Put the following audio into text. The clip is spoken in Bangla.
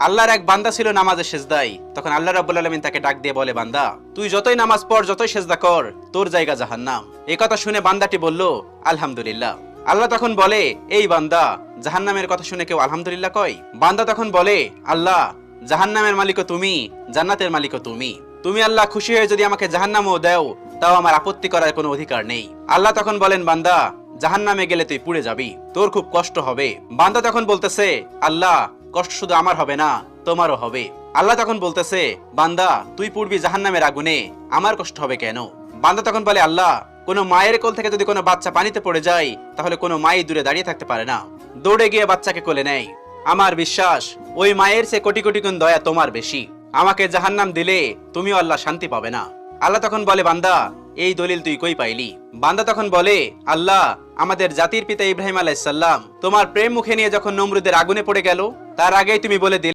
আল্লাহর এক বান্দা ছিল নামাজে সেজদায়। তখন আল্লাহ রাব্বুল আলামিন তাকে ডাক দিয়ে বলে, বান্দা তুই যতই নামাজ পড়, যতই সেজদা কর, তোর জায়গা জাহান্নাম। এই কথা শুনে বান্দাটি বলল, আলহামদুলিল্লাহ। আল্লাহ তখন বলে, এই বান্দা, জাহান্নামের কথা শুনে কেউ আলহামদুলিল্লাহ কয়? বান্দা তখন বলে, আল্লাহ, জাহান্নামের মালিকও তুমি, জান্নাতের মালিকও তুমি। তুমি আল্লাহ খুশি হয়ে যদি আমাকে জাহান্নামও দাও, তাও আমার আপত্তি করার কোনো অধিকার নেই। আল্লাহ তখন বলেন, বান্দা, জাহান্নামে গেলে তুই পুড়ে যাবি, তোর খুব কষ্ট হবে। বান্দা তখন বলতেছে, আল্লাহ, কষ্ট শুধু আমার হবে না, তোমারও হবে। আল্লাহ তখন বলতেছে, বান্দা, তুই পুড়বি জাহান্নামের আগুনে, আমার কষ্ট হবে কেন? বান্দা তখন বলে, আল্লাহ, কোনো মায়ের কোল থেকে যদি কোনো বাচ্চা পানিতে পড়ে যায়, তাহলে কোনো মাই দূরে দাঁড়িয়ে থাকতে পারে না, দৌড়ে গিয়ে বাচ্চাকে কোলে নেয়। আমার বিশ্বাস ওই মায়ের চেয়ে কোটি কোটি গুণ দয়া তোমার বেশি। আমাকে জাহান্নাম দিলে তুমিও আল্লাহ শান্তি পাবে না। আল্লাহ তখন বলে, বান্দা, এই দলিল তুই কই পাইলি? বান্দা তখন বলে, আল্লাহ, আমাদের জাতির পিতা ইব্রাহিম আলাইহিস সালাম তোমার প্রেম মুখে নিয়ে যখন নমরুদের আগুনে পড়ে গেল, তার আগেই তুমি বলে দিলে